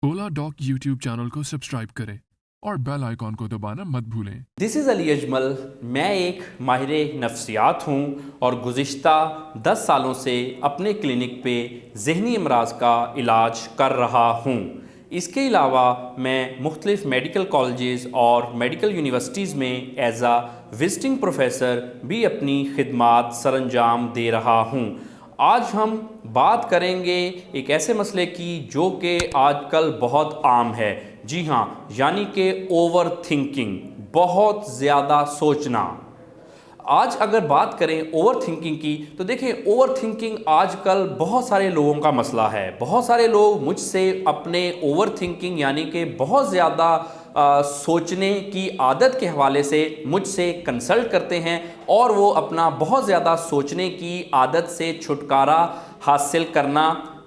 ओला dock YouTube channel को subscribe करें और बेल आइकॉन को दबाना मत भूलें। This is Ali Ajmal. मैं एक माहिर नफ्सियात हूँ और गुज़िश्ता 10 सालों से अपने क्लिनिक पे ज़हनी अमराज का इलाज कर रहा हूँ। इसके अलावा मैं मुख्तलिफ़ मेडिकल कॉलेजेस और मेडिकल यूनिवर्सिटीज़ में एज आ विजिटिंग प्रोफेसर भी अपनी खिदमात सरअंजाम दे रहा हूँ। आज हम बात करेंगे एक ऐसे मसले की जो कि आजकल बहुत आम है। जी हाँ, यानी कि ओवर थिंकिंग, बहुत ज़्यादा सोचना। आज अगर बात करें ओवर थिंकिंग की तो देखिए, ओवर थिंकिंग आजकल बहुत सारे लोगों का मसला है। बहुत सारे लोग मुझसे अपने ओवर थिंकिंग यानी कि बहुत ज़्यादा सोचने की आदत के हवाले से मुझसे कंसल्ट करते हैं और वो अपना बहुत ज़्यादा सोचने की आदत से छुटकारा हासिल करना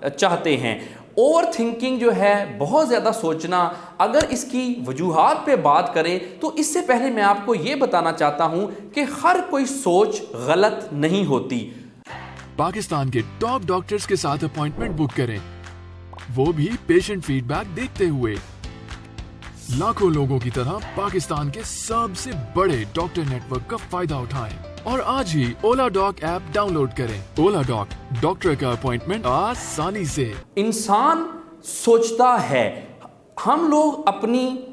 चाहते हैं। ओवर थिंकिंग जो है, बहुत ज़्यादा सोचना, अगर इसकी वजूहात पे बात करें तो इससे पहले मैं आपको ये बताना चाहता हूँ कि हर कोई सोच गलत नहीं होती। पाकिस्तान के टॉप डॉक्टर्स के साथ अपॉइंटमेंट बुक करें, वो भी पेशेंट फीडबैक देखते हुए। लाखों लोगों की तरह पाकिस्तान के सबसे बड़े डॉक्टर नेटवर्क का फायदा उठाएं और आज ही ओला डॉक ऐप डाउनलोड करें। ओला डॉक, डॉक्टर का अपॉइंटमेंट आसानी से। इंसान सोचता है। हम लोग अपनी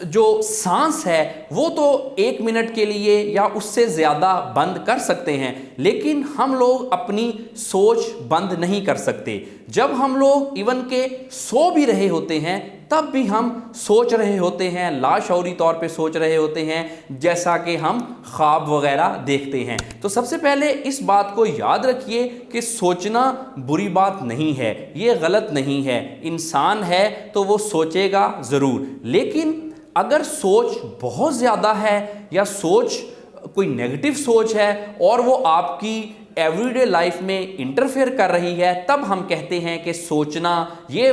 जो सांस है वो तो 1 मिनट के लिए या उससे ज़्यादा बंद कर सकते हैं, लेकिन हम लोग अपनी सोच बंद नहीं कर सकते। जब हम लोग इवन के सो भी रहे होते हैं तब भी हम सोच रहे होते हैं, लाशऊरी तौर पे सोच रहे होते हैं, जैसा कि हम ख्वाब वगैरह देखते हैं। तो सबसे पहले इस बात को याद रखिए कि सोचना बुरी बात नहीं है, ये गलत नहीं है। इंसान है तो वो सोचेगा ज़रूर, लेकिन अगर सोच बहुत ज़्यादा है या सोच कोई नेगेटिव सोच है और वो आपकी एवरीडे लाइफ में इंटरफेयर कर रही है, तब हम कहते हैं कि सोचना, ये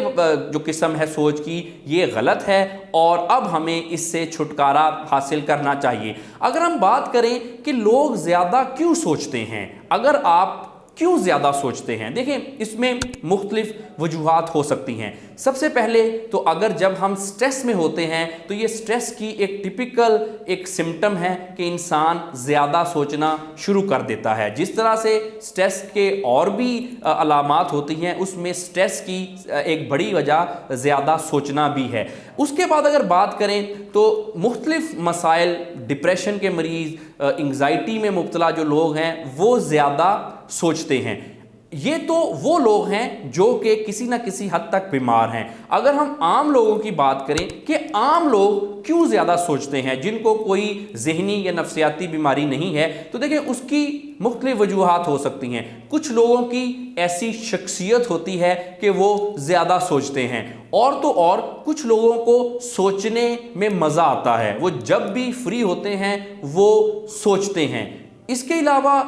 जो किस्म है सोच की, ये गलत है और अब हमें इससे छुटकारा हासिल करना चाहिए। अगर हम बात करें कि लोग ज़्यादा क्यों सोचते हैं, अगर आप क्यों ज़्यादा सोचते हैं, देखें इसमें मुख्तलिफ वजूहात हो सकती हैं। सबसे पहले तो अगर जब हम स्ट्रेस में होते हैं तो ये स्ट्रेस की एक टिपिकल एक सिम्टम है कि इंसान ज़्यादा सोचना शुरू कर देता है। जिस तरह से स्ट्रेस के और भी अलामात होती हैं, उसमें स्ट्रेस की एक बड़ी वजह ज़्यादा सोचना भी है। उसके बाद अगर बात करें तो मुख्तलिफ मसाइल, डिप्रेशन के मरीज़, एंग्जाइटी में मुब्तला जो लोग हैं वो ज़्यादा सोचते हैं। ये तो वो लोग हैं जो कि किसी ना किसी हद तक बीमार हैं। अगर हम आम लोगों की बात करें कि आम लोग क्यों ज़्यादा सोचते हैं, जिनको कोई ज़हनी या नफ्सियाती बीमारी नहीं है, तो देखिए उसकी मुख्तलिफ वजूहात हो सकती हैं। कुछ लोगों की ऐसी शख्सियत होती है कि वो ज़्यादा सोचते हैं, और तो और कुछ लोगों को सोचने में मज़ा आता है, वो जब भी फ्री होते हैं वो सोचते हैं। इसके अलावा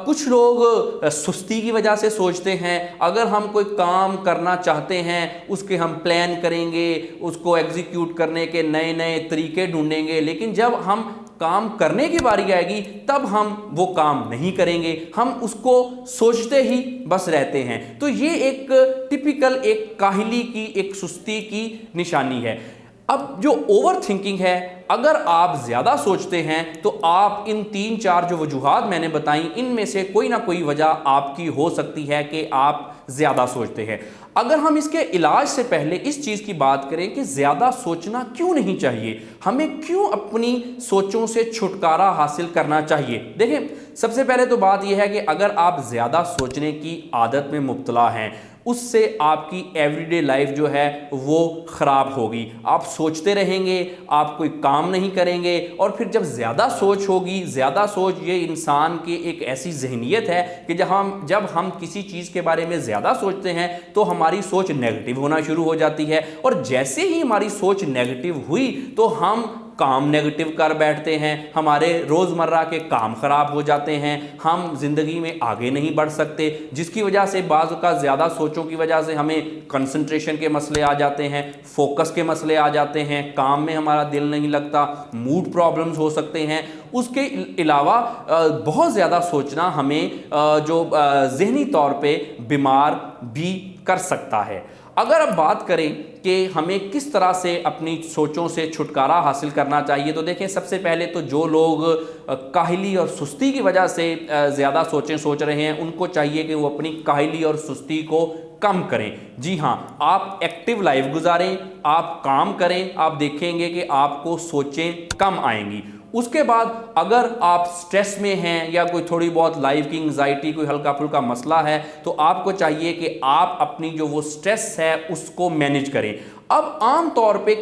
कुछ लोग सुस्ती की वजह से सोचते हैं। अगर हम कोई काम करना चाहते हैं, उसके हम प्लान करेंगे, उसको एग्जीक्यूट करने के नए नए तरीके ढूंढेंगे, लेकिन जब हम काम करने की बारी आएगी तब हम वो काम नहीं करेंगे, हम उसको सोचते ही बस रहते हैं। तो ये एक टिपिकल एक काहिली की, एक सुस्ती की निशानी है। अब जो ओवर थिंकिंग है, अगर आप ज़्यादा सोचते हैं तो आप इन 3-4 जो वजूहात मैंने बताई, इनमें से कोई ना कोई वजह आपकी हो सकती है कि आप ज़्यादा सोचते हैं। अगर हम इसके इलाज से पहले इस चीज़ की बात करें कि ज़्यादा सोचना क्यों नहीं चाहिए, हमें क्यों अपनी सोचों से छुटकारा हासिल करना चाहिए। देखें, सबसे पहले तो बात यह है कि अगर आप ज़्यादा सोचने की आदत में मुब्तला हैं, उससे आपकी एवरीडे लाइफ जो है वो ख़राब होगी। आप सोचते रहेंगे, आप कोई काम नहीं करेंगे, और फिर जब ज़्यादा सोच होगी, ज़्यादा सोच ये इंसान की एक ऐसी जहनीत है कि जब हम किसी चीज़ के बारे में ज़्यादा सोचते हैं तो हमारी सोच नेगेटिव होना शुरू हो जाती है, और जैसे ही हमारी सोच नेगेटिव हुई तो हम काम नेगेटिव कर बैठते हैं, हमारे रोज़मर्रा के काम ख़राब हो जाते हैं, हम ज़िंदगी में आगे नहीं बढ़ सकते, जिसकी वजह से बाज़ का ज़्यादा सोचों की वजह से हमें कंसंट्रेशन के मसले आ जाते हैं, फोकस के मसले आ जाते हैं, काम में हमारा दिल नहीं लगता, मूड प्रॉब्लम्स हो सकते हैं। उसके अलावा बहुत ज़्यादा सोचना हमें जो ज़हनी तौर पे बीमार भी कर सकता है। اگر اب بات کریں کہ ہمیں کس طرح سے اپنی سوچوں سے چھٹکارا حاصل کرنا چاہیے، تو دیکھیں سب سے پہلے تو جو لوگ کاہلی اور سستی کی وجہ سے زیادہ سوچیں سوچ رہے ہیں، ان کو چاہیے کہ وہ اپنی کاہلی اور سستی کو کم کریں۔ جی ہاں، آپ ایکٹیو لائف گزاریں، آپ کام کریں، آپ دیکھیں گے کہ آپ کو سوچیں کم آئیں گی۔ اس کے بعد اگر آپ سٹریس میں ہیں یا کوئی تھوڑی بہت لائف کی انگزائٹی، کوئی ہلکا پھلکا مسئلہ ہے، تو آپ کو چاہیے کہ آپ اپنی جو وہ سٹریس ہے اس کو مینیج کریں۔ اب عام طور پہ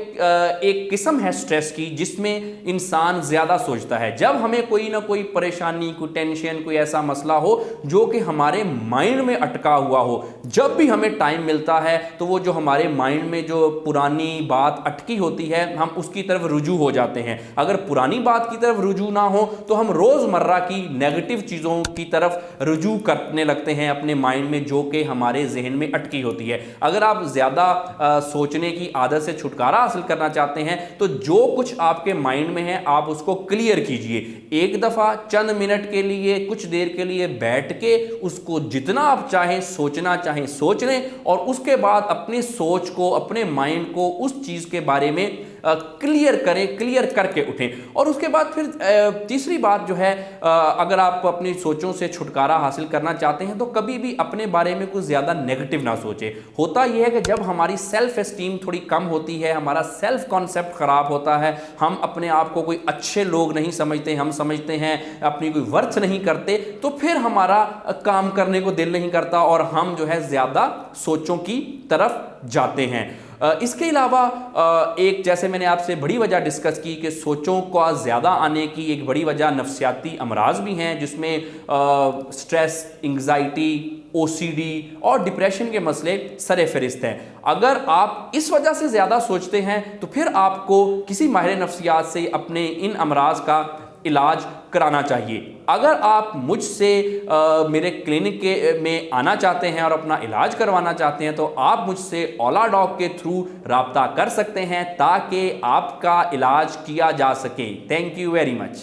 ایک قسم ہے سٹریس کی جس میں انسان زیادہ سوچتا ہے۔ جب ہمیں کوئی نہ کوئی پریشانی، کوئی ٹینشن، کوئی ایسا مسئلہ ہو جو کہ ہمارے مائنڈ میں اٹکا ہوا ہو، جب بھی ہمیں ٹائم ملتا ہے تو وہ جو ہمارے مائنڈ میں جو پرانی بات اٹکی ہوتی ہے ہم اس کی طرف رجوع ہو جاتے ہیں۔ اگر پرانی بات کی طرف رجوع نہ ہو تو ہم روزمرہ کی نیگیٹو چیزوں کی طرف رجوع کرنے لگتے ہیں اپنے مائنڈ میں، جو کہ ہمارے ذہن میں اٹکی ہوتی ہے۔ اگر آپ زیادہ سوچنے کی عادت سے چھٹکارا حاصل کرنا چاہتے ہیں تو جو کچھ آپ کے مائنڈ میں ہے آپ اس کو کلیئر کیجئے۔ ایک دفعہ چند منٹ کے لیے، کچھ دیر کے لیے بیٹھ کے اس کو جتنا آپ چاہیں سوچنا چاہیں سوچ لیں، اور اس کے بعد اپنی سوچ کو، اپنے مائنڈ کو اس چیز کے بارے میں کلیئر کریں، کلیئر کر کے اٹھیں۔ اور اس کے بعد پھر تیسری بات جو ہے، اگر آپ اپنی سوچوں سے چھٹکارا حاصل کرنا چاہتے ہیں تو کبھی بھی اپنے بارے میں کچھ زیادہ نیگیٹو نہ سوچیں۔ ہوتا یہ ہے کہ جب ہماری سیلف اسٹیم تھوڑی کم ہوتی ہے، ہمارا سیلف کانسیپٹ خراب ہوتا ہے، ہم اپنے آپ کو کوئی اچھے لوگ نہیں سمجھتے، ہم سمجھتے ہیں اپنی کوئی ورتھ نہیں کرتے، تو پھر ہمارا کام کرنے کو دل نہیں کرتا اور ہم جو ہے زیادہ سوچوں کی طرف جاتے ہیں۔ اس کے علاوہ ایک، جیسے میں نے آپ سے بڑی وجہ ڈسکس کی کہ سوچوں کا زیادہ آنے کی ایک بڑی وجہ نفسیاتی امراض بھی ہیں، جس میں سٹریس، انگزائٹی، او سی ڈی اور ڈپریشن کے مسئلے سر فہرست ہیں۔ اگر آپ اس وجہ سے زیادہ سوچتے ہیں تو پھر آپ کو کسی ماہر نفسیات سے اپنے ان امراض کا علاج کرانا چاہیے۔ اگر آپ مجھ سے میرے کلینک میں آنا چاہتے ہیں اور اپنا علاج کروانا چاہتے ہیں تو آپ مجھ سے اولا ڈاک کے تھرو رابطہ کر سکتے ہیں تاکہ آپ کا علاج کیا جا سکے۔ Thank you very much.